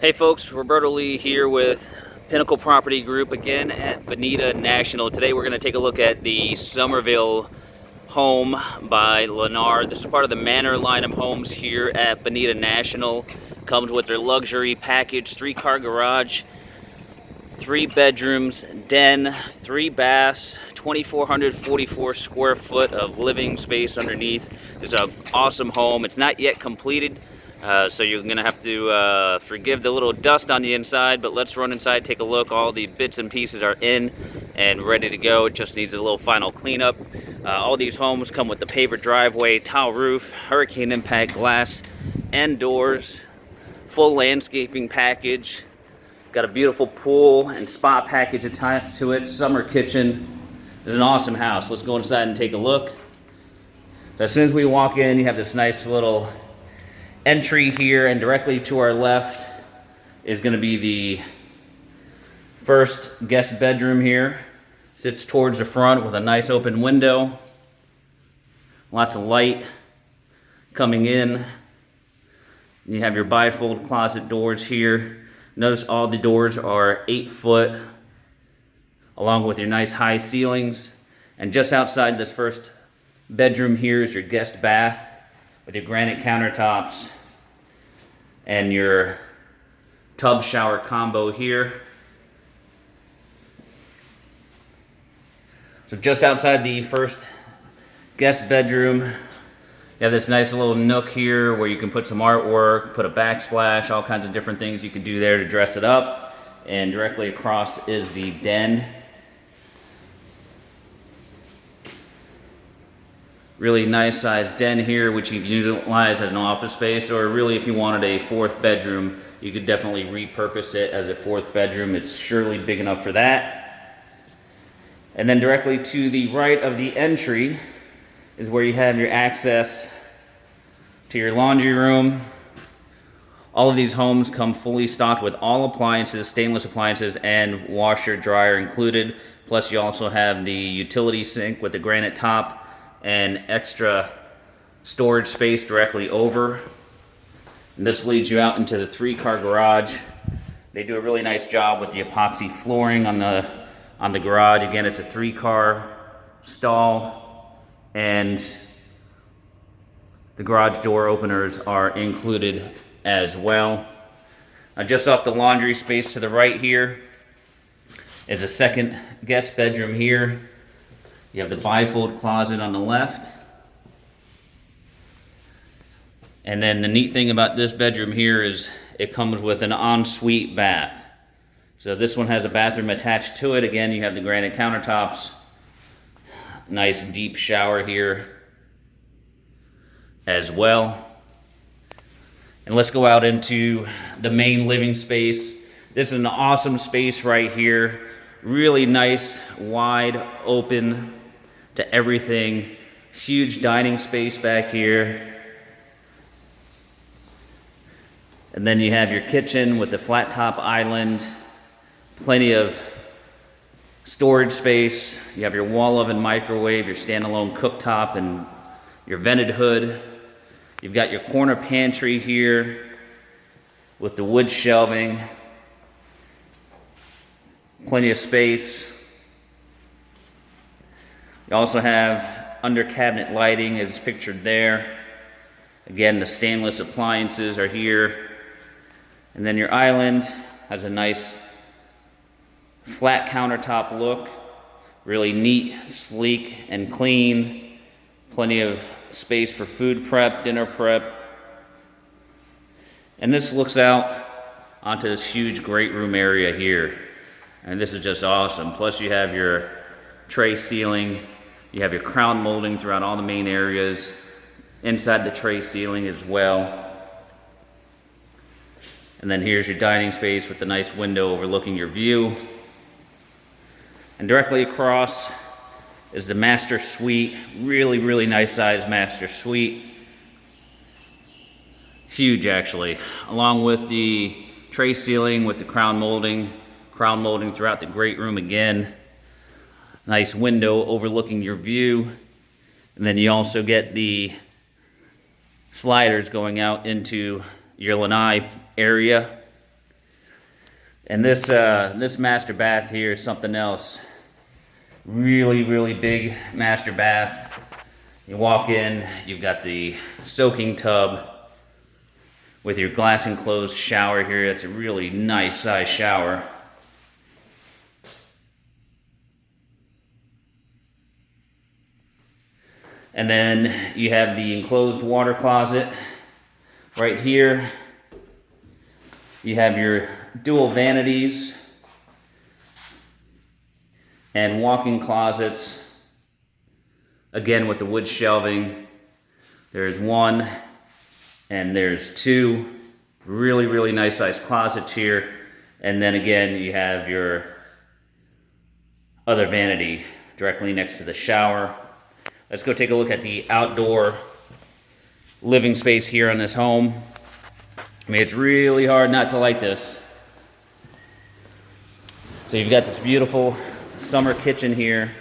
Hey folks, Roberto Lee here with Pinnacle Property Group again at Bonita National. Today we're going to take a look at the Summerville home by Lennar. This is part of the Manor line of homes here at Bonita National. Comes with their luxury package, 3-car garage, 3 bedrooms, den, 3 baths, 2,444 square foot of living space underneath. It's an awesome home. It's not yet completed. So you're going to have to forgive the little dust on the inside, but let's run inside, take a look. All the bits and pieces are in and ready to go. It just needs a little final cleanup. All these homes come with the paver driveway, tile roof, hurricane impact glass and doors, full landscaping package. Got a beautiful pool and spa package attached to it, summer kitchen. It's an awesome house. Let's go inside and take a look. As soon as we walk in, you have this nice little entry here, and directly to our left is going to be the first guest bedroom here. Sits towards the front with a nice open window. Lots of light coming in. You have your bifold closet doors here. Notice all the doors are 8 foot, along with your nice high ceilings. And just outside this first bedroom here is your guest bath with your granite countertops and your tub shower combo here. So just outside the first guest bedroom, you have this nice little nook here where you can put some artwork, put a backsplash, all kinds of different things you can do there to dress it up. And directly across is the den. Really nice sized den here, which you can utilize as an office space, or really if you wanted a 4th bedroom, you could definitely repurpose it as a 4th bedroom. It's surely big enough for that. And then directly to the right of the entry is where you have your access to your laundry room. All of these homes come fully stocked with all appliances, stainless appliances, and washer dryer included. Plus you also have the utility sink with the granite top and extra storage space directly over. And this leads you out into the 3-car garage. They do a really nice job with the epoxy flooring on the garage. Again, it's a 3-car stall, and the garage door openers are included as well. Now, just off the laundry space to the right here is a second guest bedroom here. You have the bifold closet on the left. And then the neat thing about this bedroom here is it comes with an ensuite bath. So this one has a bathroom attached to it. Again, you have the granite countertops. Nice deep shower here as well. And let's go out into the main living space. This is an awesome space right here. Really nice, wide open to everything. Huge dining space back here. And then you have your kitchen with the flat top island. Plenty of storage space. You have your wall oven, microwave, your standalone cooktop, and your vented hood. You've got your corner pantry here with the wood shelving. Plenty of space. You also have under cabinet lighting as pictured there. Again, the stainless appliances are here. And then your island has a nice flat countertop look. Really neat, sleek, and clean. Plenty of space for food prep, dinner prep. And this looks out onto this huge great room area here. And this is just awesome. Plus you have your tray ceiling. You have your crown molding throughout all the main areas. Inside the tray ceiling as well. And then here's your dining space with the nice window overlooking your view. And directly across is the master suite. Really, really nice size master suite. Huge actually. Along with the tray ceiling with the crown molding throughout the great room again. Nice window overlooking your view. And then you also get the sliders going out into your lanai area. And this master bath here is something else. Really, really big master bath. You walk in, you've got the soaking tub with your glass enclosed shower here. That's a really nice size shower. And then you have the enclosed water closet right here. You have your dual vanities and walk-in closets, again with the wood shelving. There's one and there's two really, really nice sized closets here. And then again, you have your other vanity directly next to the shower. Let's go take a look at the outdoor living space here on this home. I mean, it's really hard not to like this. So you've got this beautiful summer kitchen here.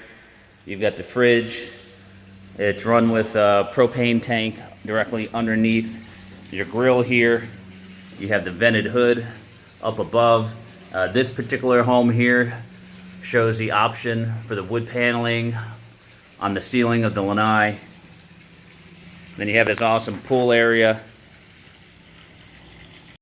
You've got the fridge. It's run with a propane tank directly underneath your grill here. You have the vented hood up above. This particular home here shows the option for the wood paneling on the ceiling of the lanai. Then you have this awesome pool area